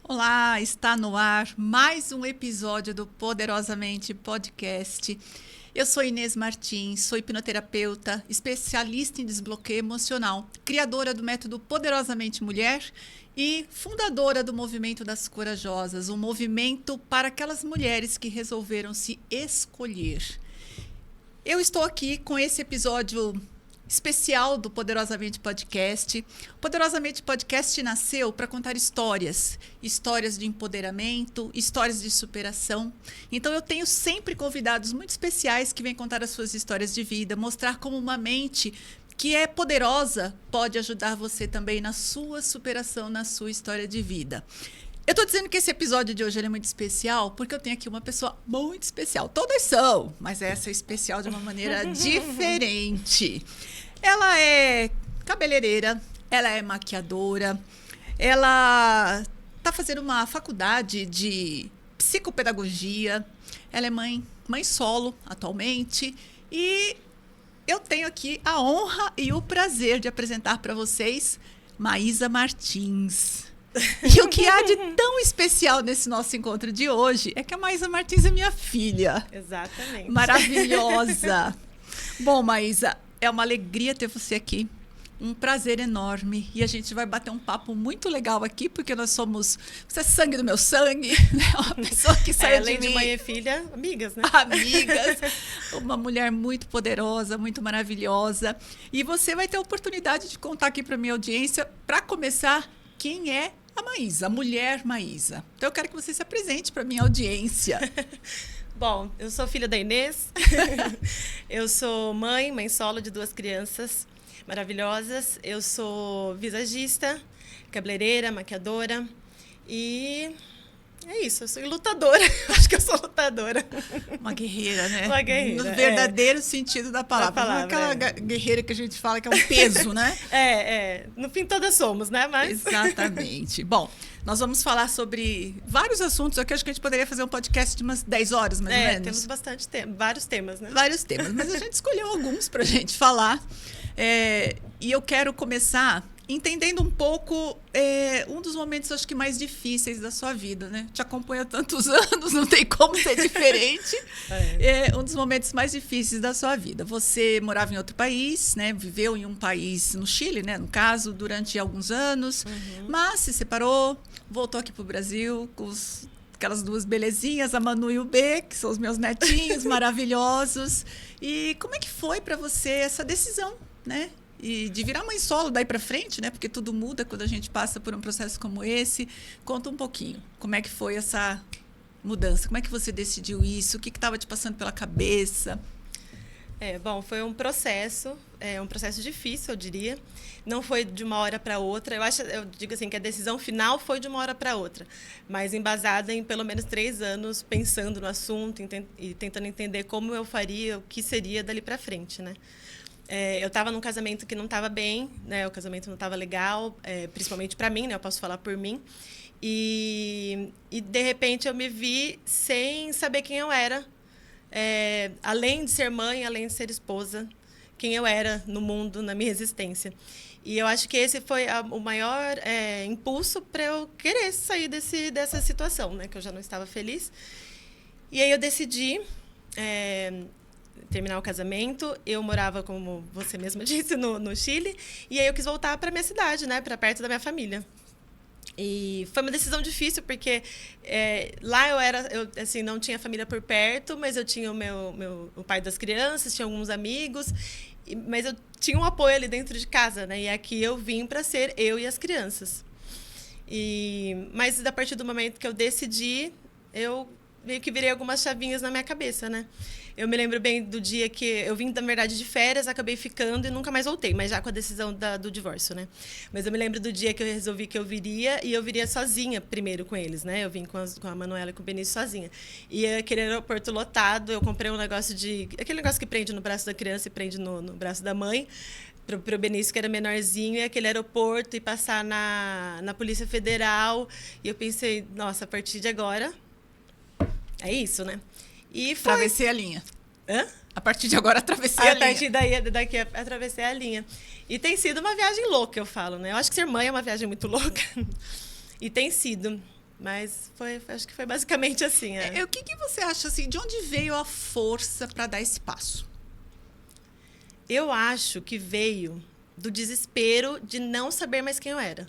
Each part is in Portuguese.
Olá, está no ar mais um episódio do Poderosamente Podcast. Eu sou Inês Martins, sou hipnoterapeuta, especialista em desbloqueio emocional, criadora do método Poderosamente Mulher e fundadora do Movimento das Corajosas, um movimento para aquelas mulheres que resolveram se escolher. Eu estou aqui com esse episódio especial do Poderosamente Podcast. O Poderosamente Podcast nasceu para contar histórias de empoderamento, histórias de superação. Então eu tenho sempre convidados muito especiais que vêm contar as suas histórias de vida, mostrar como uma mente que é poderosa pode ajudar você também na sua superação, na sua história de vida. Eu estou dizendo que esse episódio de hoje é muito especial porque eu tenho aqui uma pessoa muito especial. Todas são, mas essa é especial de uma maneira diferente. Ela é cabeleireira, ela é maquiadora, ela está fazendo uma faculdade de psicopedagogia, ela é mãe solo atualmente e eu tenho aqui a honra e o prazer de apresentar para vocês Maísa Martins. E o que há de tão especial nesse nosso encontro de hoje é que a Maísa Martins é minha filha. Exatamente. Maravilhosa. Bom, Maísa, é uma alegria ter você aqui. Um prazer enorme. E a gente vai bater um papo muito legal aqui, porque nós somos... Você é sangue do meu sangue, né? Uma pessoa que saiu além de mim. de mãe e filha, amigas, né? Amigas. Uma mulher muito poderosa, muito maravilhosa. E você vai ter a oportunidade de contar aqui para minha audiência, para começar, quem é a Maísa, a mulher Maísa. Então eu quero que você se apresente para minha audiência. Bom, eu sou filha da Inês. Eu sou mãe solo de 2 crianças maravilhosas. Eu sou visagista, cabeleireira, maquiadora e é isso, eu sou lutadora. Acho que eu sou lutadora. Uma guerreira, né? Uma guerreira. No verdadeiro sentido da palavra. Não é aquela guerreira que a gente fala que é um peso, né? No fim todas somos, né? Mas... Exatamente. Bom, nós vamos falar sobre vários assuntos. Aqui acho que a gente poderia fazer um podcast de umas 10 horas, mais ou menos. Temos bastante vários temas, né? Vários temas, mas a gente escolheu alguns para a gente falar. E eu quero começar entendendo um pouco um dos momentos, acho que, mais difíceis da sua vida, né? Te acompanho há tantos anos, não tem como ser diferente. Um dos momentos mais difíceis da sua vida. Você morava em outro país, né? Viveu em um país, no Chile, né? No caso, durante alguns anos, mas se separou, voltou aqui para o Brasil com aquelas 2 belezinhas, a Manu e o B, que são os meus netinhos maravilhosos. E como é que foi para você essa decisão, né? E de virar mãe solo daí para frente, né? Porque tudo muda quando a gente passa por um processo como esse. Conta um pouquinho, como é que foi essa mudança? Como é que você decidiu isso? O que estava te passando pela cabeça? Bom, foi um processo difícil, eu diria. Não foi de uma hora para outra. Eu digo assim, que a decisão final foi de uma hora para outra, mas embasada em pelo menos 3 anos pensando no assunto e tentando entender como eu faria, o que seria dali para frente, né? Eu estava num casamento que não estava bem, né? O casamento não estava legal, principalmente para mim, né? Eu posso falar por mim. E de repente eu me vi sem saber quem eu era, além de ser mãe, além de ser esposa, quem eu era no mundo, na minha existência. E eu acho que esse foi o maior impulso para eu querer sair dessa situação, né? Que eu já não estava feliz. E aí eu decidi terminar o casamento. Eu morava, como você mesma disse, no Chile. E aí eu quis voltar para minha cidade, né? Para perto da minha família. E foi uma decisão difícil, porque lá eu assim, não tinha família por perto, mas eu tinha o pai das crianças, tinha alguns amigos, mas eu tinha um apoio ali dentro de casa, né? E aqui eu vim para ser eu e as crianças. Mas a partir do momento que eu decidi, eu meio que virei algumas chavinhas na minha cabeça, né? Eu me lembro bem do dia que eu vim, na verdade, de férias, acabei ficando e nunca mais voltei, mas já com a decisão do divórcio, né? Mas eu me lembro do dia que eu resolvi que eu viria, e eu viria sozinha primeiro com eles, né? Eu vim com a Manuela e com o Benício sozinha. E aquele aeroporto lotado, eu comprei um negócio aquele negócio que prende no braço da criança e prende no braço da mãe, pro Benício, que era menorzinho, e aquele aeroporto, e passar na Polícia Federal. E eu pensei, nossa, a partir de agora, é isso, né? E foi... Atravessei a linha. Hã? A partir de agora, atravessei a linha. A partir daqui, atravessei a linha. E tem sido uma viagem louca, eu falo, né? Eu acho que ser mãe é uma viagem muito louca. E tem sido. Mas acho que foi basicamente assim. O que você acha, assim, de onde veio a força para dar esse passo? Eu acho que veio do desespero de não saber mais quem eu era.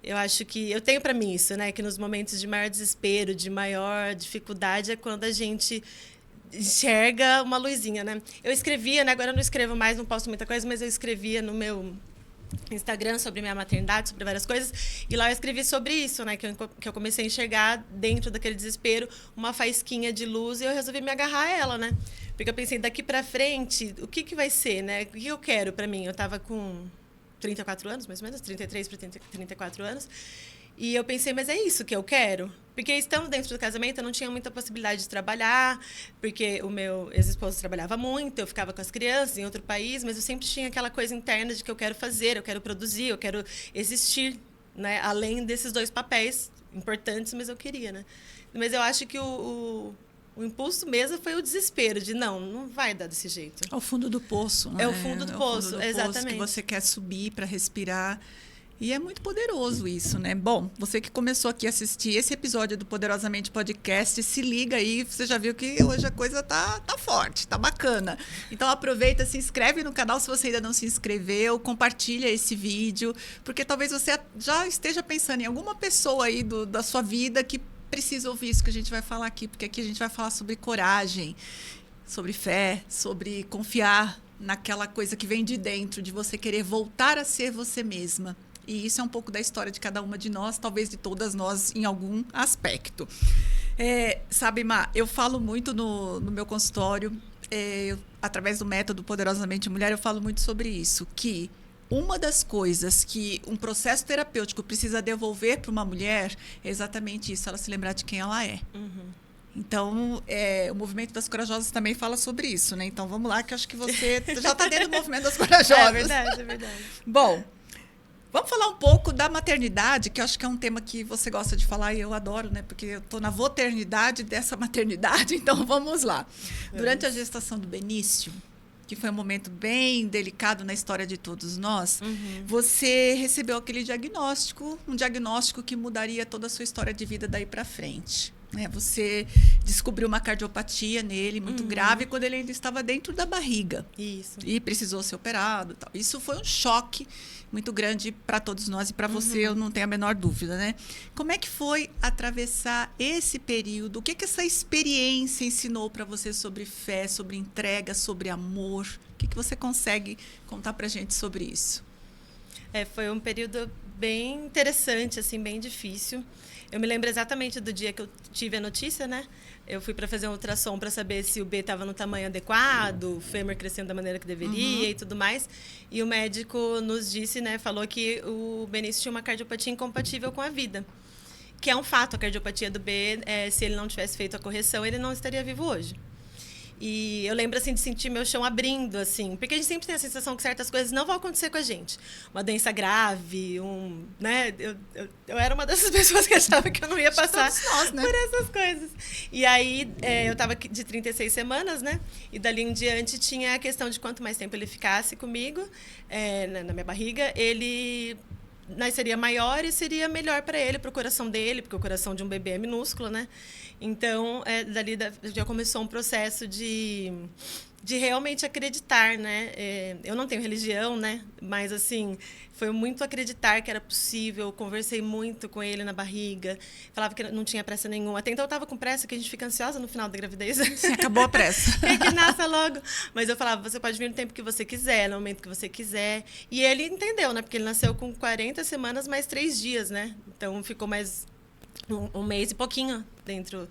Eu acho que eu tenho para mim isso, né? Que nos momentos de maior desespero, de maior dificuldade, é quando a gente enxerga uma luzinha, né? Eu escrevia, né? Agora eu não escrevo mais, não posto muita coisa, mas eu escrevia no meu Instagram sobre minha maternidade, sobre várias coisas. E lá eu escrevi sobre isso, né? Que eu comecei a enxergar dentro daquele desespero uma faísquinha de luz e eu resolvi me agarrar a ela, né? Porque eu pensei, daqui para frente, o que vai ser, né? O que eu quero para mim? Eu estava com 34 anos, mais ou menos, 33 para 34 anos. E eu pensei, mas é isso que eu quero? Porque estando dentro do casamento, eu não tinha muita possibilidade de trabalhar, porque o meu ex-esposo trabalhava muito, eu ficava com as crianças em outro país, mas eu sempre tinha aquela coisa interna de que eu quero fazer, eu quero produzir, eu quero existir, né? Além desses dois papéis importantes, mas eu queria, né? Mas eu acho que o impulso mesmo foi o desespero de não vai dar desse jeito. É o fundo do poço, né? É o fundo do poço, exatamente. Poço que você quer subir para respirar. E é muito poderoso isso, né? Bom, você que começou aqui a assistir esse episódio do Poderosamente Podcast, se liga aí, você já viu que hoje a coisa tá forte, tá bacana. Então aproveita, se inscreve no canal se você ainda não se inscreveu, compartilha esse vídeo, porque talvez você já esteja pensando em alguma pessoa aí da sua vida que precisa ouvir isso que a gente vai falar aqui, porque aqui a gente vai falar sobre coragem, sobre fé, sobre confiar naquela coisa que vem de dentro, de você querer voltar a ser você mesma. E isso é um pouco da história de cada uma de nós, talvez de todas nós em algum aspecto. Sabe, Má, eu falo muito no meu consultório, através do método Poderosamente Mulher, eu falo muito sobre isso, que uma das coisas que um processo terapêutico precisa devolver para uma mulher é exatamente isso, ela se lembrar de quem ela é. Uhum. Então, o Movimento das Corajosas também fala sobre isso, né? Então, vamos lá, que eu acho que você já está dentro do Movimento das Corajosas. É verdade, é verdade. Bom, vamos falar um pouco da maternidade, que eu acho que é um tema que você gosta de falar e eu adoro, né? Porque eu estou na voternidade dessa maternidade, então vamos lá. Durante a gestação do Benício, que foi um momento bem delicado na história de todos nós, você recebeu aquele diagnóstico, um diagnóstico que mudaria toda a sua história de vida daí para frente. Você descobriu uma cardiopatia nele muito grave quando ele ainda estava dentro da barriga. Isso. E precisou ser operado. Tal. Isso foi um choque muito grande para todos nós e para você, eu não tenho a menor dúvida, né? Como é que foi atravessar esse período? O que essa experiência ensinou para você sobre fé, sobre entrega, sobre amor? O que você consegue contar para a gente sobre isso? Foi um período bem interessante, assim, bem difícil. Eu me lembro exatamente do dia que eu tive a notícia, né? Eu fui para fazer um ultrassom para saber se o B estava no tamanho adequado, o fêmur crescendo da maneira que deveria e tudo mais. E o médico nos disse, né? Falou que o Benício tinha uma cardiopatia incompatível com a vida. Que é um fato, a cardiopatia do B, se ele não tivesse feito a correção, ele não estaria vivo hoje. E eu lembro, assim, de sentir meu chão abrindo, assim. Porque a gente sempre tem a sensação que certas coisas não vão acontecer com a gente. Uma doença grave, né? Eu era uma dessas pessoas que achava que eu não ia passar nós, né? por essas coisas. E aí, eu estava de 36 semanas, né? E dali em diante tinha a questão de quanto mais tempo ele ficasse comigo, na minha barriga, ele seria maior e seria melhor para ele, para o coração dele, porque o coração de um bebê é minúsculo, né? Então, dali já começou um processo de realmente acreditar, né? Eu não tenho religião, né? Mas, assim, foi muito acreditar que era possível. Eu conversei muito com ele na barriga. Falava que não tinha pressa nenhuma. Até então, eu estava com pressa, que a gente fica ansiosa no final da gravidez. Sim, acabou a pressa. Quer que nasça logo. Mas eu falava, você pode vir no tempo que você quiser, no momento que você quiser. E ele entendeu, né? Porque ele nasceu com 40 semanas mais 3 dias, né? Então, ficou mais um mês e pouquinho dentro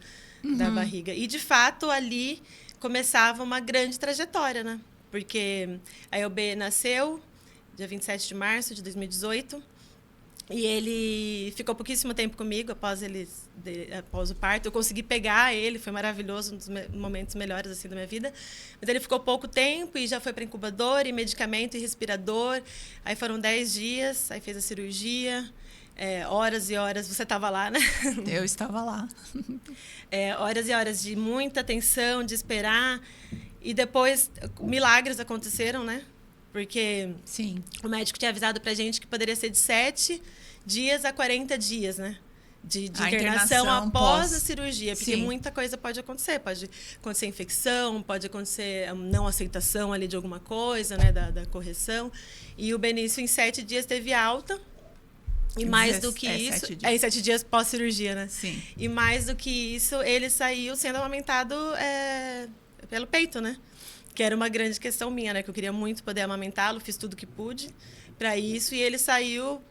da barriga. E, de fato, ali começava uma grande trajetória, né? Porque a EUB nasceu dia 27 de março de 2018 e ele ficou pouquíssimo tempo comigo após o parto. Eu consegui pegar ele, foi maravilhoso, um dos momentos melhores assim da minha vida. Mas ele ficou pouco tempo e já foi para incubador e medicamento e respirador. Aí foram 10 dias, aí fez a cirurgia. Horas e horas, você estava lá, né? Eu estava lá. Horas e horas de muita tensão, de esperar. E depois, milagres aconteceram, né? Porque o médico tinha avisado pra gente que poderia ser de 7 dias a 40 dias, né? de A internação após a cirurgia, porque Sim. muita coisa pode acontecer. Pode acontecer infecção, pode acontecer não aceitação ali de alguma coisa, né, da correção. E o Benício, em 7 dias, teve alta. E mais do que isso... 7 dias. Em 7 dias pós-cirurgia, né? Sim. E mais do que isso, ele saiu sendo amamentado pelo peito, né? Que era uma grande questão minha, né? Que eu queria muito poder amamentá-lo, fiz tudo que pude para isso. E ele saiu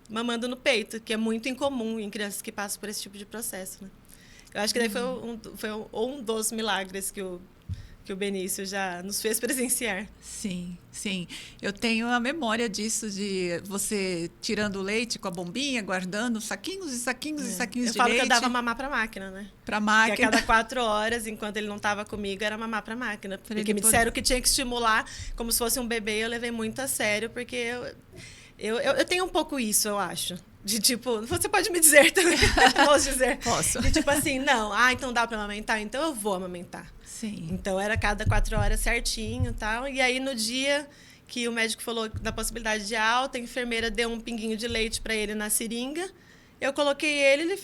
mamando no peito, que é muito incomum em crianças que passam por esse tipo de processo, né? Eu acho que daí foi um dos milagres que o Benício já nos fez presenciar. Sim, sim. Eu tenho a memória disso, de você tirando o leite com a bombinha, guardando saquinhos e saquinhos e saquinhos de leite. Eu falo que eu dava mamar para a máquina, né? Para a máquina. Que a cada 4 horas, enquanto ele não estava comigo, era mamar para a máquina. Porque me disseram que tinha que estimular como se fosse um bebê. Eu levei muito a sério, porque eu tenho um pouco isso, eu acho. De tipo, você pode me dizer também. Posso dizer? Posso. De tipo assim, não, então dá para amamentar? Então eu vou amamentar. Sim. Então era cada 4 horas certinho e tal. E aí no dia que o médico falou da possibilidade de alta, a enfermeira deu um pinguinho de leite para ele na seringa. Eu coloquei ele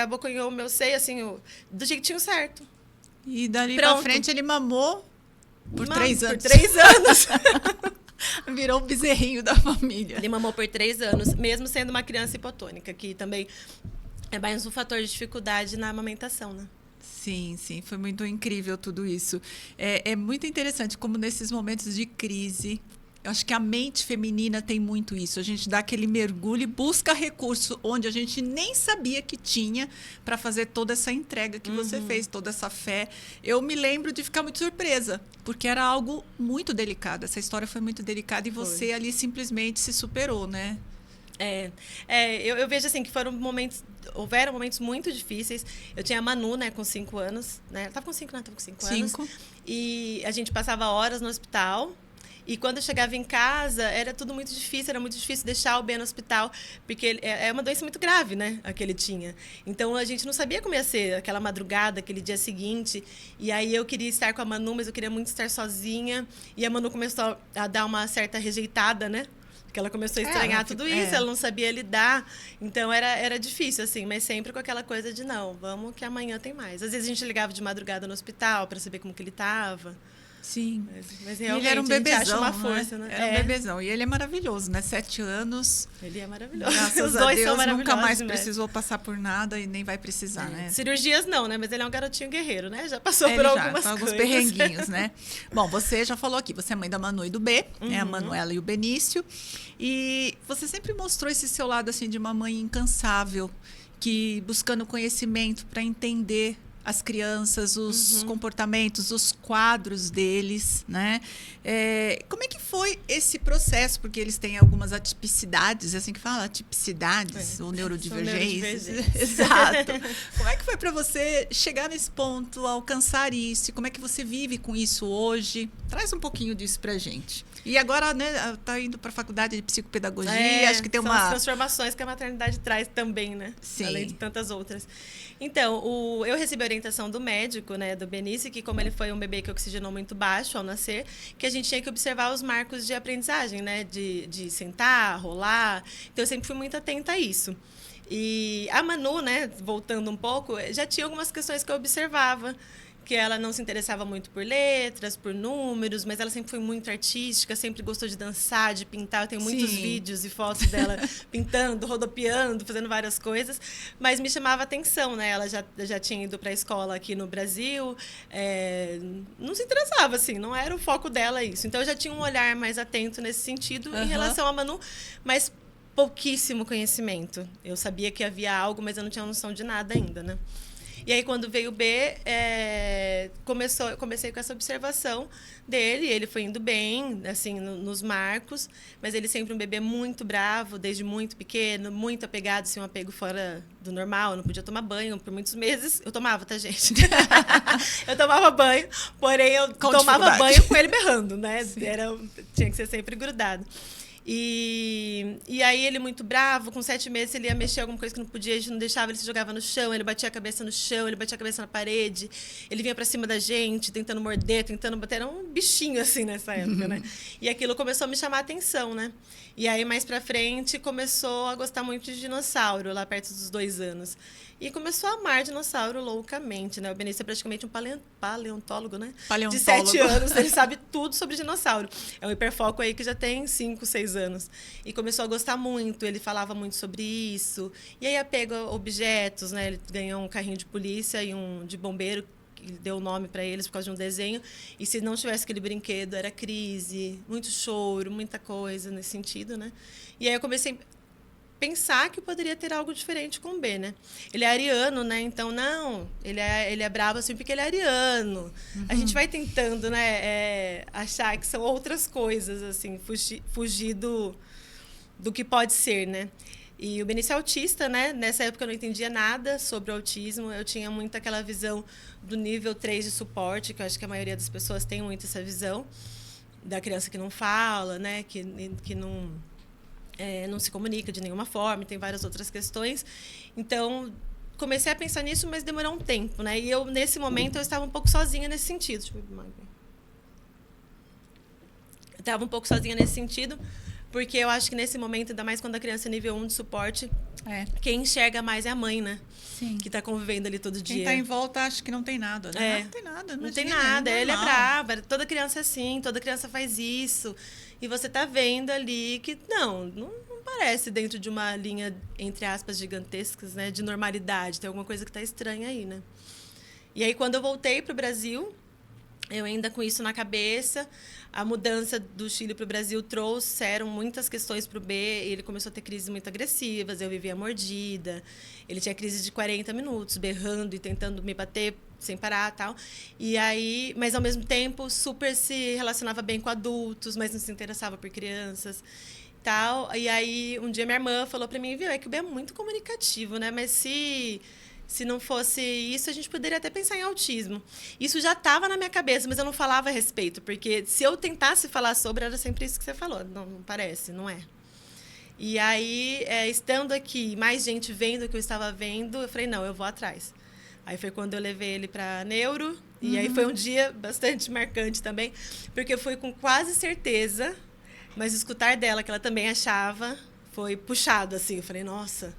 abocanhou o meu seio, assim, do jeitinho certo. E dali pra frente ele mamou por 3 anos. Por 3 anos. Virou o bezerrinho da família. Ele mamou por 3 anos, mesmo sendo uma criança hipotônica, que também é mais um fator de dificuldade na amamentação, né? Sim, sim, foi muito incrível tudo isso. É muito interessante como nesses momentos de crise, eu acho que a mente feminina tem muito isso. A gente dá aquele mergulho e busca recurso onde a gente nem sabia que tinha para fazer toda essa entrega que você fez, toda essa fé. Eu me lembro de ficar muito surpresa, porque era algo muito delicado. Essa história foi muito delicada e você ali simplesmente se superou, né? Eu vejo assim que houveram momentos muito difíceis. Eu tinha a Manu, né, com 5 anos, né? Tava com 5 anos. E a gente passava horas no hospital. E quando eu chegava em casa, era tudo muito difícil. Era muito difícil deixar o Ben no hospital, porque é uma doença muito grave, né, a que ele tinha. Então, a gente não sabia como ia ser aquela madrugada, aquele dia seguinte. E aí, eu queria estar com a Manu, mas eu queria muito estar sozinha. E a Manu começou a dar uma certa rejeitada, né? Porque ela começou a estranhar tudo isso, ela não sabia lidar. Então, era difícil, assim, mas sempre com aquela coisa de, não, vamos que amanhã tem mais. Às vezes, a gente ligava de madrugada no hospital para saber como que ele estava. Sim. Mas realmente, ele era um bebezão, a gente acha uma força, né? Era um bebezão. E ele é maravilhoso, né? 7 anos. Ele é maravilhoso. Graças Os a dois Deus, são maravilhosos. nunca mais precisou passar por nada e nem vai precisar, né? Cirurgias não, né? Mas ele é um garotinho guerreiro, né? Já passou por algumas coisas. Alguns perrenguinhos, né? Bom, você já falou aqui, você é mãe da Manu e do B, né? A Manuela e o Benício. E você sempre mostrou esse seu lado, assim, de uma mãe incansável, que buscando conhecimento para entender as crianças, os comportamentos, os quadros deles, né? Como é que foi esse processo? Porque eles têm algumas atipicidades, assim que fala, atipicidades ou neurodivergências. Exato. Como é que foi para você chegar nesse ponto, alcançar isso? Como é que você vive com isso hoje? Traz um pouquinho disso pra gente. E agora, né, tá indo para a faculdade de psicopedagogia, acho que tem são uma... as transformações que a maternidade traz também, né? Sim. Além de tantas outras. Então, eu recebi a orientação do médico, né, do Benício, que como ele foi um bebê que oxigenou muito baixo ao nascer, que a gente tinha que observar os marcos de aprendizagem, né, de sentar, rolar. Então, eu sempre fui muito atenta a isso. E a Manu, né, voltando um pouco, já tinha algumas questões que eu observava, que ela não se interessava muito por letras, por números, mas ela sempre foi muito artística, sempre gostou de dançar, de pintar. Eu tenho muitos vídeos e fotos dela pintando, rodopiando, fazendo várias coisas, mas me chamava a atenção, né? Ela já tinha ido para a escola aqui no Brasil, não se interessava, assim, não era o foco dela isso. Então, eu já tinha um olhar mais atento nesse sentido em relação a Manu, mas pouquíssimo conhecimento. Eu sabia que havia algo, mas eu não tinha noção de nada ainda, né? E aí, quando veio o B, comecei com essa observação dele. Ele foi indo bem, assim, nos marcos. Mas ele sempre um bebê muito bravo, desde muito pequeno, muito apegado, assim, um apego fora do normal. Eu não podia tomar banho por muitos meses. Eu tomava, tá, gente? Eu tomava banho, porém eu tomava banho com ele berrando, né? Tinha que ser sempre grudado. E aí ele muito bravo, com 7 meses ele ia mexer alguma coisa que não podia, a gente não deixava, ele se jogava no chão, ele batia a cabeça no chão, ele batia a cabeça na parede, ele vinha pra cima da gente, tentando morder, tentando bater, era um bichinho assim nessa época, né? E aquilo começou a me chamar a atenção, né? E aí mais pra frente começou a gostar muito de dinossauro, lá perto dos 2 anos. E começou a amar dinossauro loucamente, né? O Benício é praticamente um paleontólogo, né? Paleontólogo. De 7 anos, ele sabe tudo sobre dinossauro. É um hiperfoco aí que já tem 5, 6 anos. E começou a gostar muito, ele falava muito sobre isso. E aí apego a objetos, né? Ele ganhou um carrinho de polícia e um de bombeiro, que deu o nome para eles por causa de um desenho. E se não tivesse aquele brinquedo, era crise, muito choro, muita coisa nesse sentido, né? E aí eu comecei pensar que poderia ter algo diferente com o B, né? Ele é ariano, né? Então, não, ele é bravo assim porque ele é ariano. A gente vai tentando, né, achar que são outras coisas, assim, fugir do que pode ser, né? E o Benício é autista, né? Nessa época eu não entendia nada sobre o autismo. Eu tinha muito aquela visão do nível 3 de suporte, que eu acho que a maioria das pessoas tem muito essa visão, da criança que não fala, né? Que não se comunica de nenhuma forma, tem várias outras questões. Então, comecei a pensar nisso, mas demorou um tempo, né? E eu, nesse momento, eu estava um pouco sozinha nesse sentido. Deixa eu beber uma água. Eu estava um pouco sozinha nesse sentido, porque eu acho que nesse momento, ainda mais quando a criança é nível 1 de suporte, quem enxerga mais é a mãe, né? Sim. Que está convivendo ali todo dia. Quem está em volta acha que não tem nada, né? Não tem nada. Não tem nada. Ele é bravo. Toda criança é assim, toda criança faz isso. E você está vendo ali que não parece dentro de uma linha, entre aspas, gigantescas, né, de normalidade. Tem alguma coisa que está estranha aí, né? E aí, quando eu voltei para o Brasil, eu ainda com isso na cabeça, a mudança do Chile para o Brasil trouxeram muitas questões para o B. Ele começou a ter crises muito agressivas, eu vivia mordida. Ele tinha crise de 40 minutos, berrando e tentando me bater sem parar, tal. E aí, mas ao mesmo tempo super se relacionava bem com adultos, mas não se interessava por crianças, tal. E aí um dia minha irmã falou para mim, viu, é que o B é muito comunicativo, né? Mas se não fosse isso, a gente poderia até pensar em autismo. Isso já estava na minha cabeça, mas eu não falava a respeito, porque se eu tentasse falar sobre, era sempre isso que você falou. Não parece, não é. E aí, estando aqui, mais gente vendo o que eu estava vendo, eu falei, não, eu vou atrás. Aí foi quando eu levei ele para neuro, e aí foi um dia bastante marcante também, porque eu fui com quase certeza, mas escutar dela, que ela também achava, foi puxado, assim. Eu falei, nossa.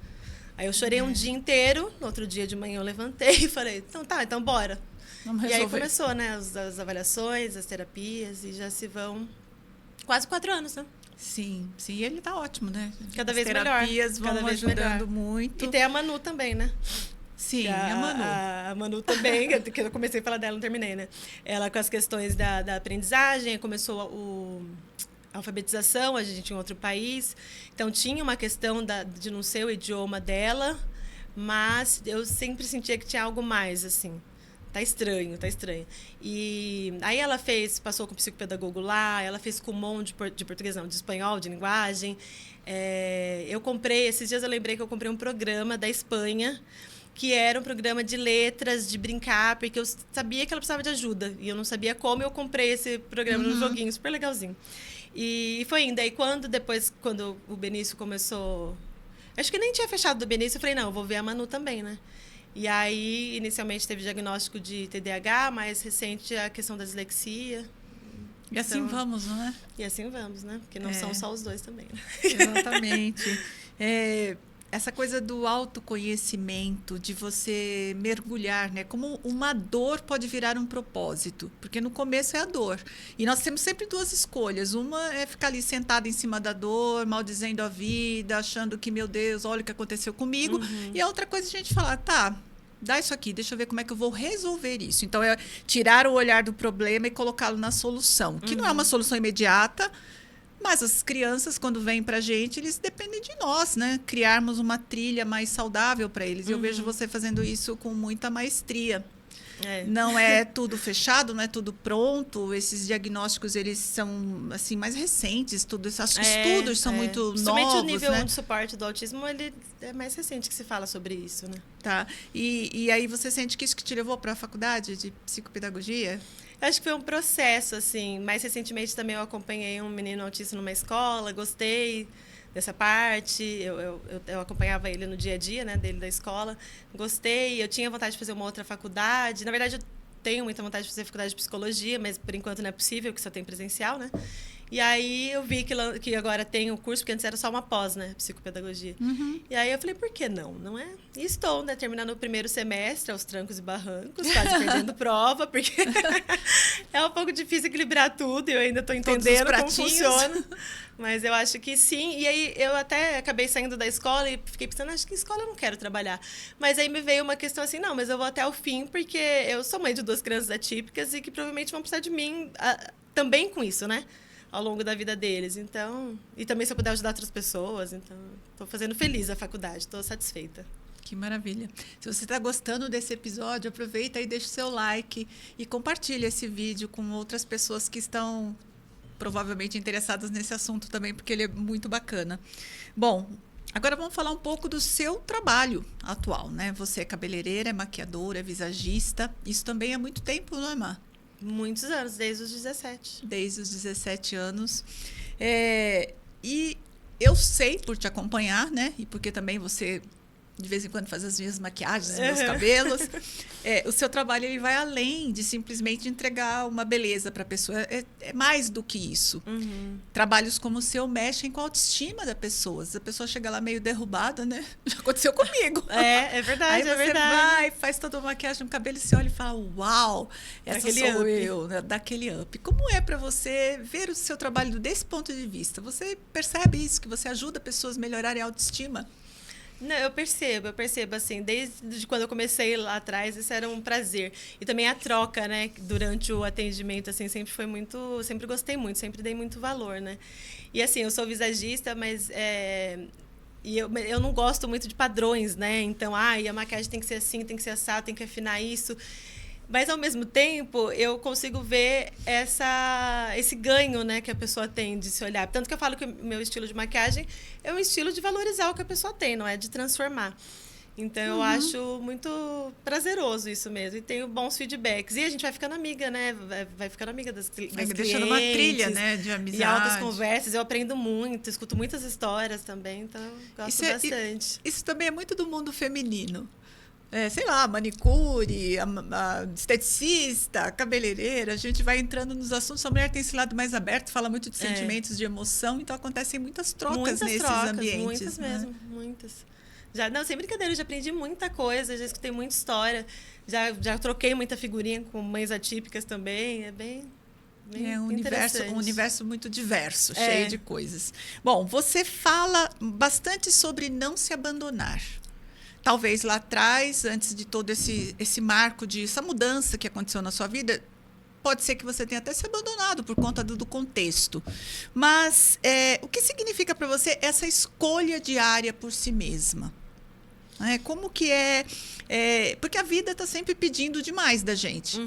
Aí eu chorei um dia inteiro, no outro dia de manhã eu levantei e falei, então bora. Vamos resolver. E aí começou, né, as avaliações, as terapias, e já se vão quase 4 anos, né? Sim, e ele tá ótimo, né? Cada vez melhor. As terapias vão ajudando muito. E tem a Manu também, né? Sim, a Manu. A Manu também, que eu comecei a falar dela, não terminei, né? Ela com as questões da aprendizagem, começou a alfabetização, a gente em outro país. Então, tinha uma questão de não ser o idioma dela, mas eu sempre sentia que tinha algo mais, assim. Tá estranho. E aí ela passou com o psicopedagogo lá, ela fez Kumon de português, não, de espanhol, de linguagem. Eu comprei, esses dias eu lembrei que eu comprei um programa da Espanha, que era um programa de letras, de brincar, porque eu sabia que ela precisava de ajuda. E eu não sabia como, eu comprei esse programa num joguinho super legalzinho. E foi indo. Aí, quando o Benício começou... Acho que nem tinha fechado do Benício, eu falei, não, eu vou ver a Manu também, né? E aí, inicialmente, teve diagnóstico de TDAH, mais recente a questão da dislexia. E assim vamos, não é? E assim vamos, né? Porque não são só os dois também, né? Exatamente. Essa coisa do autoconhecimento, de você mergulhar, né? Como uma dor pode virar um propósito, porque no começo é a dor. E nós temos sempre 2 escolhas. Uma é ficar ali sentada em cima da dor, maldizendo a vida, achando que, meu Deus, olha o que aconteceu comigo. E a outra coisa é a gente falar, tá, dá isso aqui, deixa eu ver como é que eu vou resolver isso. Então, é tirar o olhar do problema e colocá-lo na solução, que não é uma solução imediata. Mas as crianças, quando vêm para a gente, eles dependem de nós, né? Criarmos uma trilha mais saudável para eles. E eu vejo você fazendo isso com muita maestria. Não é tudo fechado, não é tudo pronto. Esses diagnósticos, eles são assim, mais recentes. Estudos são muito novos. Somente o nível 1 de suporte do autismo, ele é mais recente que se fala sobre isso, né? Tá. E aí você sente que isso que te levou para a faculdade de psicopedagogia? Eu acho que foi um processo, assim. Mais recentemente também eu acompanhei um menino autista numa escola, gostei dessa parte. Eu acompanhava ele no dia a dia, né, dele da escola. Gostei, eu tinha vontade de fazer uma outra faculdade. Na verdade, eu tenho muita vontade de fazer faculdade de psicologia, mas por enquanto não é possível, porque só tem presencial, né? E aí eu vi que agora tem o curso, porque antes era só uma pós, né? Psicopedagogia. E aí eu falei, por que não? Não é? E estou, né? Terminando o primeiro semestre, aos trancos e barrancos, quase perdendo prova, porque é um pouco difícil equilibrar tudo e eu ainda estou entendendo como funciona. Mas eu acho que sim. E aí eu até acabei saindo da escola e fiquei pensando, acho que em escola eu não quero trabalhar. Mas aí me veio uma questão assim, não, mas eu vou até o fim, porque eu sou mãe de 2 crianças atípicas e que provavelmente vão precisar de mim também com isso, né? Ao longo da vida deles. Então, e também se eu puder ajudar outras pessoas. Então, estou fazendo feliz a faculdade, estou satisfeita. Que maravilha. Se você está gostando desse episódio, aproveita e deixa o seu like e compartilha esse vídeo com outras pessoas que estão provavelmente interessadas nesse assunto também, porque ele é muito bacana. Bom, agora vamos falar um pouco do seu trabalho atual, né? Você é cabeleireira, é maquiadora, é visagista. Isso também há muito tempo, não é, Mar? Muitos anos, desde os 17. Desde os 17 anos. E eu sei, por te acompanhar, né? E porque também você, de vez em quando, faz as minhas maquiagens, os meus cabelos. O seu trabalho ele vai além de simplesmente entregar uma beleza para a pessoa. É mais do que isso. Trabalhos como o seu mexem com a autoestima da pessoa. Se a pessoa chega lá meio derrubada, né? Já aconteceu comigo. É verdade, Aí você vai, faz toda a maquiagem no cabelo e você olha e fala, uau, essa sou eu, né? Daquele up. Como é para você ver o seu trabalho desse ponto de vista? Você percebe isso, que você ajuda pessoas a melhorarem a autoestima? Não, eu percebo, assim, desde quando eu comecei lá atrás, isso era um prazer. E também a troca, né, durante o atendimento, assim, sempre gostei muito, sempre dei muito valor, né. E, assim, eu sou visagista, mas e eu não gosto muito de padrões, né, então, a maquiagem tem que ser assim, tem que ser assado, tem que afinar isso. Mas, ao mesmo tempo, eu consigo ver esse ganho, né, que a pessoa tem de se olhar. Tanto que eu falo que o meu estilo de maquiagem é um estilo de valorizar o que a pessoa tem, não é de transformar. Então, eu acho muito prazeroso isso mesmo. E tenho bons feedbacks. E a gente vai ficando amiga, né? Vai ficando amiga das clientes. Deixando uma trilha, né, de amizade. E altas conversas. Eu aprendo muito, escuto muitas histórias também. Então, eu gosto bastante. Isso também é muito do mundo feminino. Sei lá, manicure, a esteticista, a cabeleireira, a gente vai entrando nos assuntos. A mulher tem esse lado mais aberto, fala muito de sentimentos, de emoção, então acontecem muitas trocas nesses ambientes. Muitas mesmo, muitas. Sem brincadeira, eu já aprendi muita coisa, já escutei muita história, já troquei muita figurinha com mães atípicas também, é bem um universo muito diverso, cheio de coisas. Bom, você fala bastante sobre não se abandonar. Talvez lá atrás, antes de todo esse marco, essa mudança que aconteceu na sua vida, pode ser que você tenha até se abandonado por conta do contexto. Mas o que significa para você essa escolha diária por si mesma? Como que porque a vida está sempre pedindo demais da gente.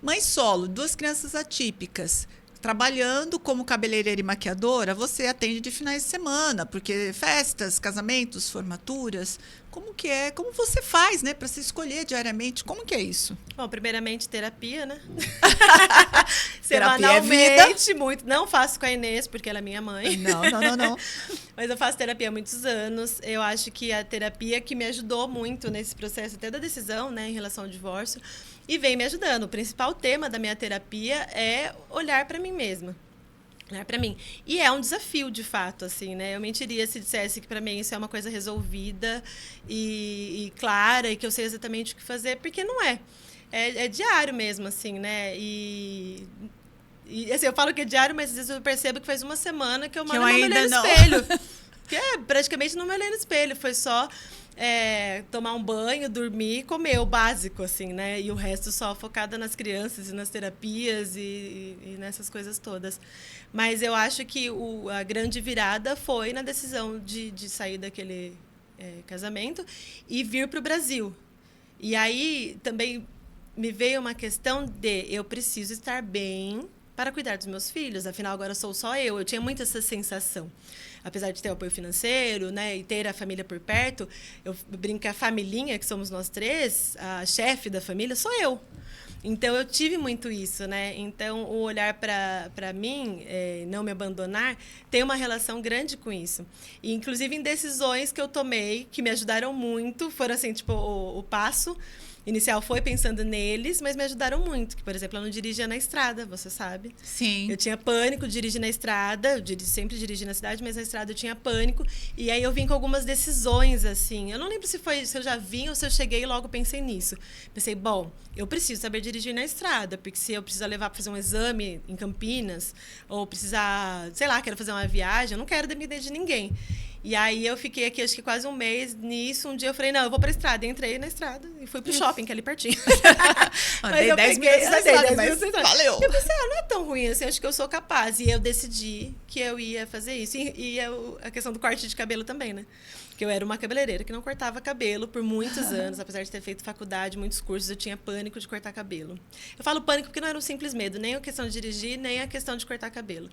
Mãe solo, 2 crianças atípicas, trabalhando como cabeleireira e maquiadora, você atende de finais de semana, porque festas, casamentos, formaturas, como que é? Como você faz, né, para se escolher diariamente? Como que é isso? Bom, primeiramente terapia, né? Semanalmente, muito. Não faço com a Inês, porque ela é minha mãe. Não. Mas eu faço terapia há muitos anos. Eu acho que a terapia que me ajudou muito nesse processo até da decisão, né, em relação ao divórcio, e vem me ajudando. O principal tema da minha terapia é olhar para mim mesma. Para mim. E é um desafio, de fato, assim, né? Eu mentiria se dissesse que, para mim, isso é uma coisa resolvida e clara e que eu sei exatamente o que fazer, porque não é. É diário mesmo, assim, né? E assim, eu falo que é diário, mas às vezes eu percebo que faz uma semana que eu mal não me olhei no espelho. Que praticamente não me olhei no espelho. Foi só tomar um banho, dormir e comer, o básico, assim, né? E o resto só focada nas crianças e nas terapias e nessas coisas todas. Mas eu acho que a grande virada foi na decisão de sair daquele casamento e vir para o Brasil. E aí também me veio uma questão de eu preciso estar bem para cuidar dos meus filhos, afinal agora sou só eu. Eu tinha muito essa sensação. Apesar de ter o apoio financeiro, né, e ter a família por perto, eu brinco que a familhinha, que somos nós 3, a chefe da família, sou eu. Então, eu tive muito isso, né? Então, o olhar para mim, não me abandonar, tem uma relação grande com isso. E, inclusive, em decisões que eu tomei, que me ajudaram muito, foram assim, tipo, o passo inicial foi pensando neles, mas me ajudaram muito. Que, por exemplo, eu não dirigia na estrada, você sabe. Sim. Eu tinha pânico de dirigir na estrada, sempre dirigi na cidade, mas na estrada eu tinha pânico. E aí eu vim com algumas decisões, assim. Eu não lembro se eu já vim ou se eu cheguei e logo pensei nisso. Pensei, bom, eu preciso saber dirigir na estrada, porque se eu precisar levar para fazer um exame em Campinas, ou precisar, sei lá, quero fazer uma viagem, eu não quero depender de ninguém. E aí eu fiquei aqui, acho que quase um mês nisso. Um dia eu falei, não, eu vou pra estrada. Entrei na estrada e fui pro shopping, que é ali pertinho. Dei 10 minutos na estrada, mas valeu. Eu pensei, não é tão ruim assim, acho que eu sou capaz. E eu decidi que eu ia fazer isso. E a questão do corte de cabelo também, né? Que eu era uma cabeleireira que não cortava cabelo por muitos anos. Apesar de ter feito faculdade, muitos cursos, eu tinha pânico de cortar cabelo. Eu falo pânico porque não era um simples medo, nem a questão de dirigir, nem a questão de cortar cabelo.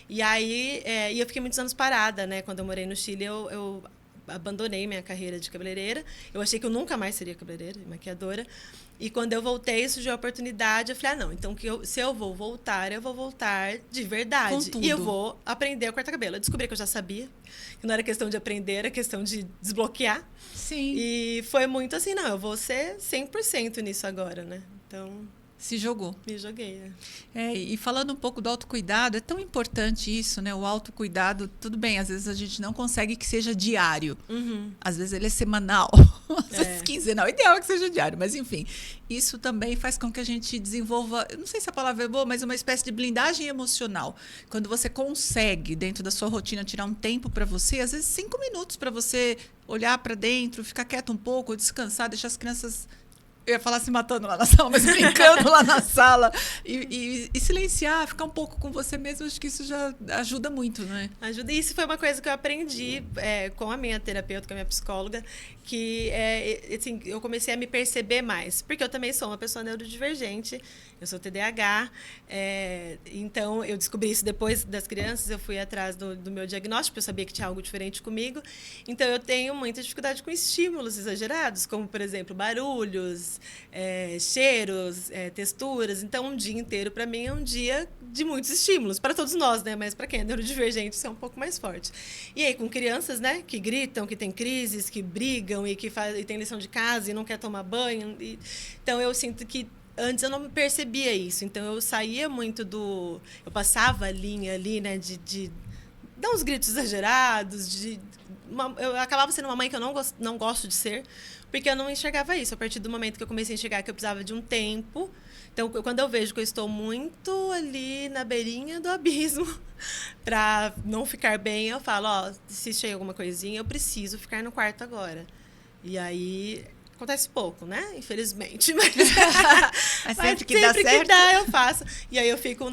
E aí, eu fiquei muitos anos parada, né? Quando eu morei no Chile, eu abandonei minha carreira de cabeleireira. Eu achei que eu nunca mais seria cabeleireira, maquiadora. E quando eu voltei, surgiu a oportunidade. Eu falei, não, então se eu vou voltar de verdade. E eu vou aprender a cortar cabelo. Eu descobri que eu já sabia, que não era questão de aprender, era questão de desbloquear. Sim. E foi muito assim, não, eu vou ser 100% nisso agora, né? Então... Se jogou. Me joguei, E falando um pouco do autocuidado, é tão importante isso, né? O autocuidado, tudo bem, às vezes a gente não consegue que seja diário. Uhum. Às vezes ele é semanal, às vezes quinzenal. O ideal é que seja diário, mas enfim. Isso também faz com que a gente desenvolva, eu não sei se a palavra é boa, mas uma espécie de blindagem emocional. Quando você consegue, dentro da sua rotina, tirar um tempo para você, às vezes 5 minutos para você olhar para dentro, ficar quieto um pouco, descansar, deixar as crianças... Eu ia falar se matando lá na sala, mas brincando lá na sala. E silenciar, ficar um pouco com você mesmo, acho que isso já ajuda muito, né? Ajuda. E isso foi uma coisa que eu aprendi com a minha terapeuta, com a minha psicóloga, que assim, eu comecei a me perceber mais. Porque eu também sou uma pessoa neurodivergente, eu sou TDAH, então eu descobri isso depois das crianças, eu fui atrás do meu diagnóstico, porque eu sabia que tinha algo diferente comigo. Então eu tenho muita dificuldade com estímulos exagerados, como, por exemplo, barulhos, cheiros, texturas. Então, um dia inteiro, para mim, é um dia de muitos estímulos. Para todos nós, né? Mas para quem é neurodivergente, isso é um pouco mais forte. E aí, com crianças, né? Que gritam, que têm crises, que brigam e que tem lição de casa e não quer tomar banho. Então, eu sinto que antes eu não percebia isso. Então, eu saía muito do... Eu passava a linha ali, né? De dar uns gritos exagerados. Eu acabava sendo uma mãe que eu não gosto de ser, porque eu não enxergava isso. A partir do momento que eu comecei a enxergar que eu precisava de um tempo. Então, quando eu vejo que eu estou muito ali na beirinha do abismo para não ficar bem, eu falo, se chega alguma coisinha, eu preciso ficar no quarto agora. E aí... Acontece pouco, né? Infelizmente. Mas sempre que dá certo. Que dá, eu faço. E aí eu fico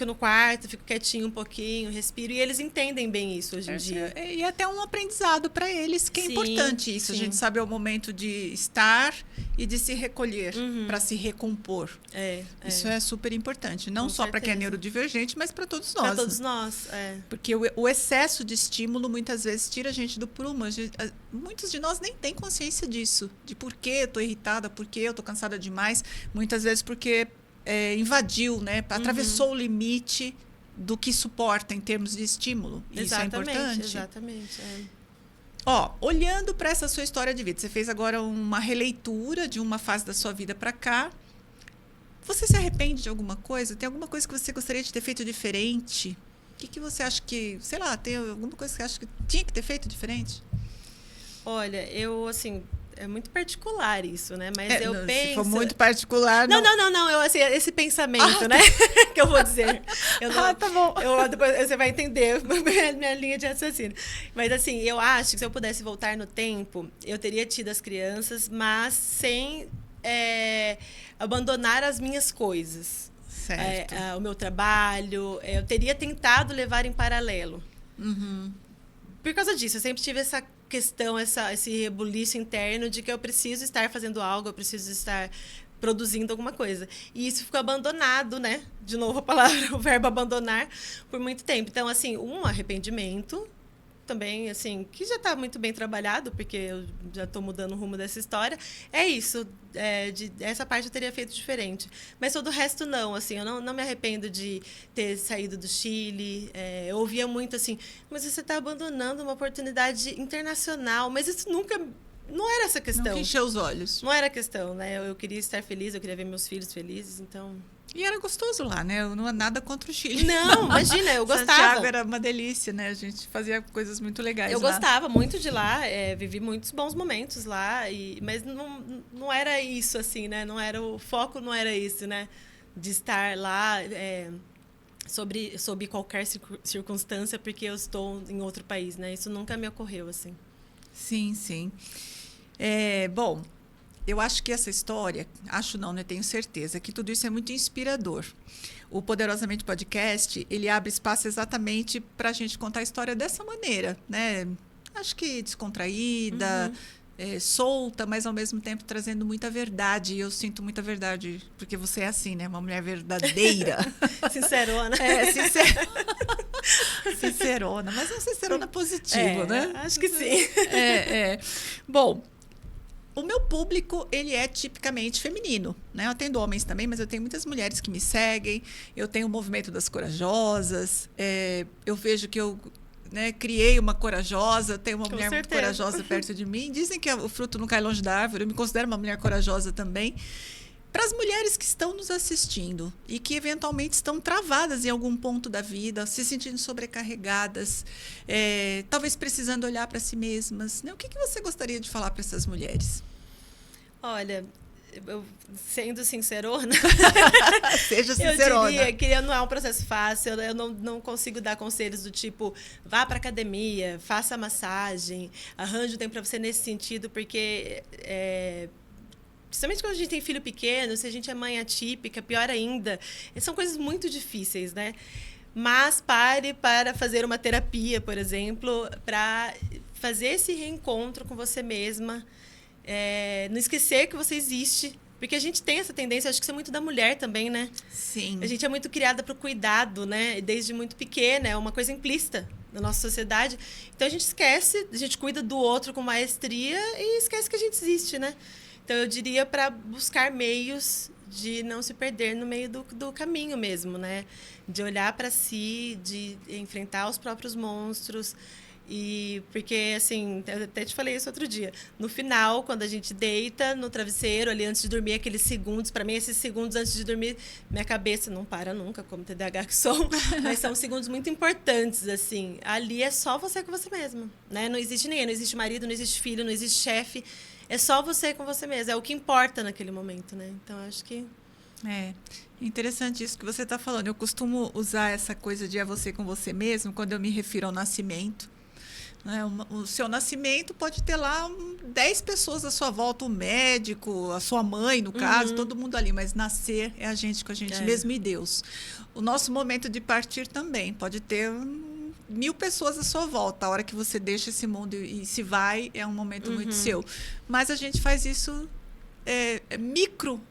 no quarto, fico quietinho um pouquinho, respiro. E eles entendem bem isso hoje em dia. E até um aprendizado para eles, que é importante isso. Sim. A gente sabe é o momento de estar e de se recolher, para se recompor. Isso é super importante. Não só para quem é neurodivergente, mas para todos nós. Para todos nós, Porque o excesso de estímulo muitas vezes tira a gente do prumo. Muitos de nós nem têm consciência disso. De por que eu estou irritada, por que eu estou cansada demais. Muitas vezes porque invadiu, né? Atravessou o limite do que suporta em termos de estímulo. Isso é importante. Exatamente. Olhando para essa sua história de vida, você fez agora uma releitura de uma fase da sua vida para cá. Você se arrepende de alguma coisa? Tem alguma coisa que você gostaria de ter feito diferente? O que você acha que... Sei lá, tem alguma coisa que você acha que tinha que ter feito diferente? Olha, eu, assim... É muito particular isso, né? Mas eu penso... Se for muito particular... Não. Eu, assim, esse pensamento, né? Que eu vou dizer. Tá bom. Depois você vai entender minha linha de raciocínio. Mas, assim, eu acho que se eu pudesse voltar no tempo, eu teria tido as crianças, mas sem abandonar as minhas coisas. Certo. O meu trabalho. Eu teria tentado levar em paralelo. Por causa disso, eu sempre tive essa questão, esse rebuliço interno de que eu preciso estar fazendo algo, eu preciso estar produzindo alguma coisa. E isso ficou abandonado, né? De novo a palavra, o verbo abandonar, por muito tempo. Então, assim, um arrependimento também, assim, que já está muito bem trabalhado, porque eu já estou mudando o rumo dessa história, é isso. Essa parte eu teria feito diferente. Mas todo o resto não, assim, eu não me arrependo de ter saído do Chile. Eu ouvia muito assim, mas você está abandonando uma oportunidade internacional. Mas isso nunca... Não era essa questão. Não encheu os olhos. Não era a questão, né? Eu queria estar feliz, eu queria ver meus filhos felizes, então... E era gostoso lá, né? Não há nada contra o Chile. Não, imagina, eu gostava. Santiago era uma delícia, né? A gente fazia coisas muito legais eu lá. Gostava muito de lá, vivi muitos bons momentos lá, mas não era isso, assim, né? Não era, o foco não era isso, né? De estar lá sob qualquer circunstância porque eu estou em outro país, né? Isso nunca me ocorreu, assim. Sim, sim. Bom, eu acho que essa história, acho não, né? Tenho certeza que tudo isso é muito inspirador. O Poderosamente Podcast, ele abre espaço exatamente para a gente contar a história dessa maneira, né? Acho que descontraída, solta, mas ao mesmo tempo trazendo muita verdade. E eu sinto muita verdade, porque você é assim, né? Uma mulher verdadeira. Sincerona. Sincerona, mas é uma sincerona positiva, né? Acho que sim. Bom, o meu público, ele é tipicamente feminino, né? Eu atendo homens também, mas eu tenho muitas mulheres que me seguem. Eu tenho o movimento das corajosas. Eu vejo que eu criei uma corajosa, tenho uma mulher muito corajosa perto de mim. Dizem que o fruto não cai longe da árvore. Eu me considero uma mulher corajosa também. Para as mulheres que estão nos assistindo e que eventualmente estão travadas em algum ponto da vida, se sentindo sobrecarregadas, talvez precisando olhar para si mesmas, né? O que você gostaria de falar para essas mulheres? Olha, sendo sincerona, seja sincerona. Eu diria que não é um processo fácil. Eu não consigo dar conselhos do tipo, vá para academia, faça massagem, arranje um tempo para você nesse sentido, porque principalmente quando a gente tem filho pequeno, se a gente é mãe atípica, pior ainda, são coisas muito difíceis, né? Mas pare para fazer uma terapia, por exemplo, para fazer esse reencontro com você mesma, não esquecer que você existe, porque a gente tem essa tendência, acho que isso é muito da mulher também, né? Sim. A gente é muito criada para o cuidado, né? Desde muito pequena, é uma coisa implícita na nossa sociedade. Então a gente esquece, a gente cuida do outro com maestria e esquece que a gente existe, né? Então, eu diria para buscar meios de não se perder no meio do caminho mesmo, né? De olhar para si, de enfrentar os próprios monstros. Porque, assim, eu até te falei isso outro dia. No final, quando a gente deita no travesseiro, ali antes de dormir, aqueles segundos, para mim, esses segundos antes de dormir, minha cabeça não para nunca, como TDAH que sou, mas são segundos muito importantes, assim. Ali é só você com você mesma, né? Não existe ninguém, não existe marido, não existe filho, não existe chefe. É só você com você mesmo. É o que importa naquele momento, né? Então, acho que... Interessante isso que você está falando. Eu costumo usar essa coisa de você com você mesmo quando eu me refiro ao nascimento. O seu nascimento pode ter lá 10 pessoas à sua volta, o médico, a sua mãe, no caso, todo mundo ali. Mas nascer é a gente com a gente mesmo e Deus. O nosso momento de partir também pode ter 1000 pessoas à sua volta. A hora que você deixa esse mundo e se vai, é um momento muito seu. Mas a gente faz isso micro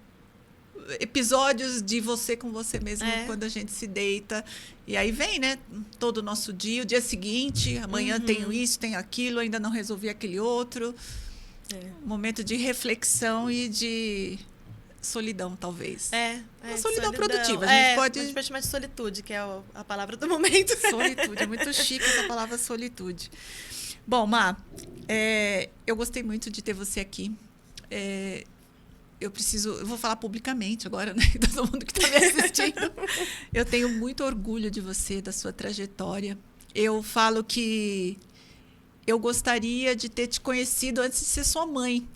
episódios de você com você mesmo quando a gente se deita. E aí vem, né? Todo o nosso dia, o dia seguinte, amanhã tenho isso, tenho aquilo, ainda não resolvi aquele outro. Um momento de reflexão e de solidão, talvez. Uma solidão produtiva. A gente pode chamar de solitude, que é a palavra do momento. Solitude, é muito chique essa palavra solitude. Bom, Má, eu gostei muito de ter você aqui. Eu vou falar publicamente agora, né? Todo mundo que está me assistindo. Eu tenho muito orgulho de você, da sua trajetória. Eu falo que eu gostaria de ter te conhecido antes de ser sua mãe.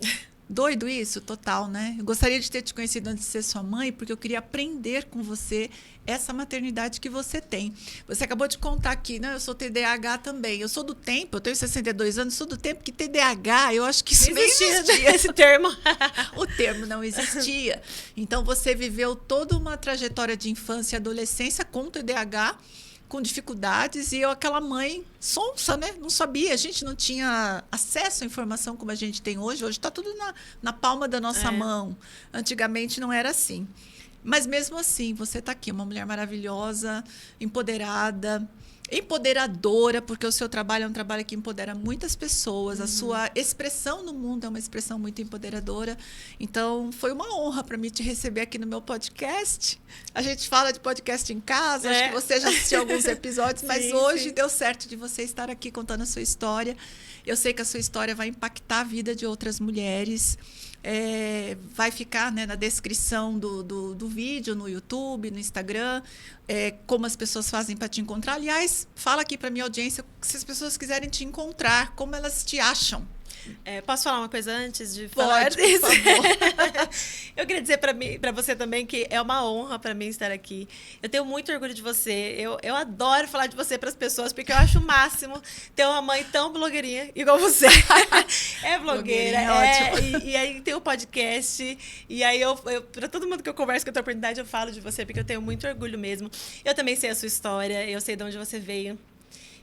Doido isso? Total, né? Eu gostaria de ter te conhecido antes de ser sua mãe, porque eu queria aprender com você essa maternidade que você tem. Você acabou de contar aqui, né? Eu sou TDAH também. Eu sou do tempo, eu tenho 62 anos, sou do tempo que TDAH, eu acho que isso nem existia. Esse termo. O termo não existia. Então, você viveu toda uma trajetória de infância e adolescência com TDAH, com dificuldades, e eu, aquela mãe sonsa, né? Não sabia, a gente não tinha acesso à informação como a gente tem hoje. Hoje está tudo na palma da nossa mão. Antigamente não era assim. Mas mesmo assim, você está aqui, uma mulher maravilhosa, empoderada, empoderadora, porque o seu trabalho é um trabalho que empodera muitas pessoas. A sua expressão no mundo é uma expressão muito empoderadora. Então, foi uma honra para mim te receber aqui no meu podcast. A gente fala de podcast em casa, acho que você já assistiu alguns episódios, mas sim, hoje sim. deu certo de você estar aqui contando a sua história. Eu sei que a sua história vai impactar a vida de outras mulheres. Vai ficar, né, na descrição do vídeo, no YouTube, no Instagram, como as pessoas fazem para te encontrar. Aliás, fala aqui para minha audiência, se as pessoas quiserem te encontrar, como elas te acham. Posso falar uma coisa antes de falar disso? Por favor. Eu queria dizer para você também que é uma honra para mim estar aqui. Eu tenho muito orgulho de você. Eu adoro falar de você para as pessoas, porque eu acho o máximo ter uma mãe tão blogueirinha igual você. É blogueira. Ótimo. E aí tem o podcast. E aí para todo mundo que eu converso com a tua oportunidade, eu falo de você, porque eu tenho muito orgulho mesmo. Eu também sei a sua história, eu sei de onde você veio.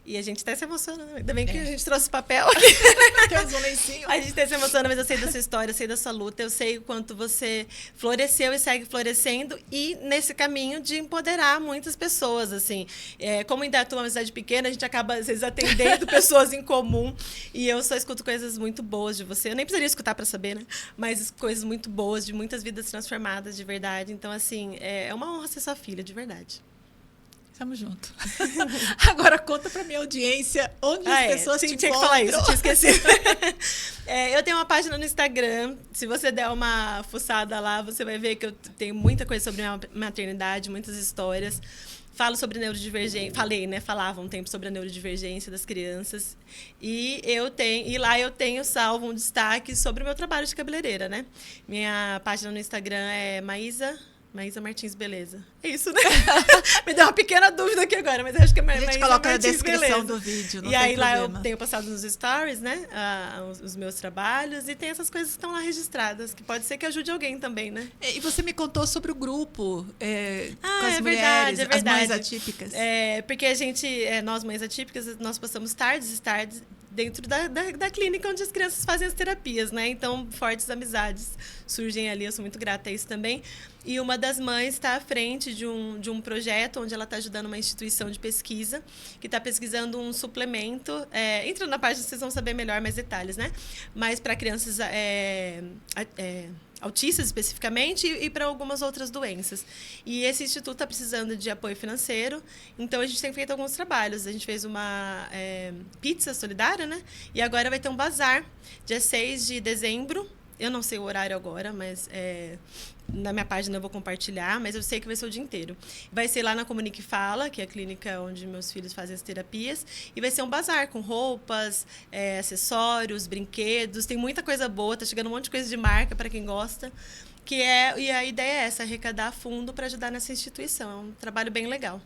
E a gente até se emociona, né? Ainda bem que a gente trouxe papel aqui. Temos um lencinho. A gente até se emociona, mas eu sei da sua história, eu sei da sua luta, eu sei o quanto você floresceu e segue florescendo e nesse caminho de empoderar muitas pessoas, assim. Como ainda atua uma cidade pequena, a gente acaba, às vezes, atendendo pessoas em comum e eu só escuto coisas muito boas de você. Eu nem precisaria escutar para saber, né? Mas coisas muito boas, de muitas vidas transformadas, de verdade. Então, assim, é uma honra ser sua filha, de verdade. Tamo junto. Agora conta pra minha audiência onde as pessoas te encontram. Tinha que falar isso, tinha esquecido. Eu tenho uma página no Instagram. Se você der uma fuçada lá, você vai ver que eu tenho muita coisa sobre a maternidade, muitas histórias. Falo sobre neurodivergência. Falava um tempo sobre a neurodivergência das crianças. E lá eu tenho salvo um destaque sobre o meu trabalho de cabeleireira, né? Minha página no Instagram é Maísa Martins Beleza. É isso, né? Me deu uma pequena dúvida aqui agora, mas eu acho que é Maísa Martins Beleza. A gente coloca na descrição do vídeo, não E aí tem lá problema. eu tenho passado nos stories, né? Os meus trabalhos e tem essas coisas que estão lá registradas, que pode ser que ajude alguém também, né? E você me contou sobre o grupo com as mulheres, verdade, é verdade. as mães atípicas. Porque a gente, nós mães atípicas, nós passamos tardes dentro da clínica onde as crianças fazem as terapias, né? Então, fortes amizades surgem ali, eu sou muito grata a isso também. E uma das mães está à frente de um projeto onde ela está ajudando uma instituição de pesquisa que está pesquisando um suplemento. Entra na página, vocês vão saber melhor mais detalhes, né? Mas para crianças autistas especificamente e para algumas outras doenças. E esse instituto está precisando de apoio financeiro, então a gente tem feito alguns trabalhos. A gente fez uma pizza solidária, né? E agora vai ter um bazar, dia 6 de dezembro. Eu não sei o horário agora, mas na minha página eu vou compartilhar, mas eu sei que vai ser o dia inteiro. Vai ser lá na Comunique Fala, que é a clínica onde meus filhos fazem as terapias, e vai ser um bazar com roupas, acessórios, brinquedos, tem muita coisa boa, tá chegando um monte de coisa de marca para quem gosta, e a ideia é essa, arrecadar fundo para ajudar nessa instituição. É um trabalho bem legal.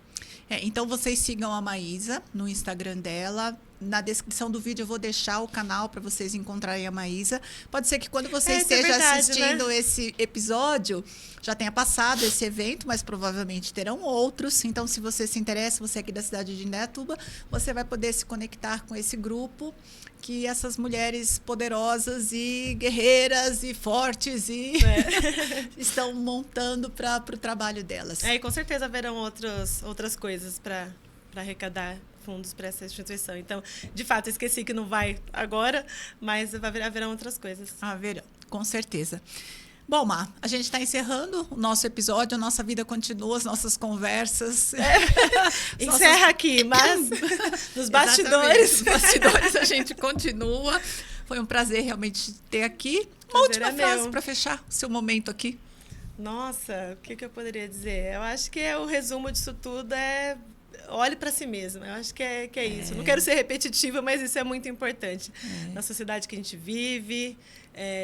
Então, vocês sigam a Maísa no Instagram dela. Na descrição do vídeo eu vou deixar o canal para vocês encontrarem a Maísa. Pode ser que quando você esteja assistindo, né, esse episódio, já tenha passado esse evento, mas provavelmente terão outros. Então, se você se interessa, você é aqui da cidade de Indaiatuba, você vai poder se conectar com esse grupo que essas mulheres poderosas e guerreiras e fortes estão montando para o trabalho delas. E com certeza haverão outras coisas para arrecadar fundos para essa instituição. Então, de fato, eu esqueci que não vai agora, mas haverão outras coisas. Haverão, com certeza. Bom, Má, a gente está encerrando o nosso episódio, a nossa vida continua, as nossas conversas. Encerra aqui, mas nos bastidores. Nos bastidores a gente continua. Foi um prazer realmente ter aqui. Uma última frase para fechar o seu momento aqui. Nossa, o que eu poderia dizer? Eu acho que o resumo disso tudo olhe para si mesma. Eu acho que é isso. Não quero ser repetitiva, mas isso é muito importante. Na sociedade que a gente vive,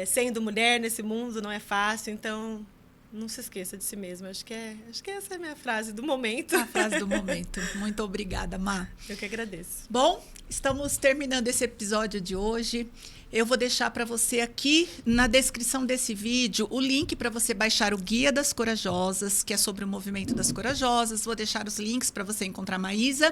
sendo mulher nesse mundo não é fácil, então não se esqueça de si mesma. Acho que essa é a minha frase do momento. A frase do momento. Muito obrigada, Má. Eu que agradeço. Bom, estamos terminando esse episódio de hoje. Eu vou deixar para você aqui na descrição desse vídeo o link para você baixar o Guia das Corajosas, que é sobre o movimento das corajosas. Vou deixar os links para você encontrar a Maísa.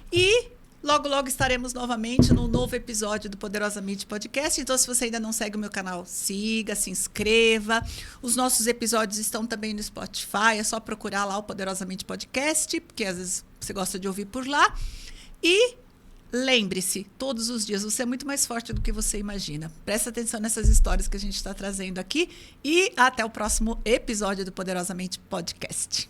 E logo, logo estaremos novamente num novo episódio do Poderosamente Podcast. Então, se você ainda não segue o meu canal, siga, se inscreva. Os nossos episódios estão também no Spotify. É só procurar lá o Poderosamente Podcast, porque às vezes você gosta de ouvir por lá. E lembre-se, todos os dias, você é muito mais forte do que você imagina. Presta atenção nessas histórias que a gente está trazendo aqui. E até o próximo episódio do Poderosamente Podcast.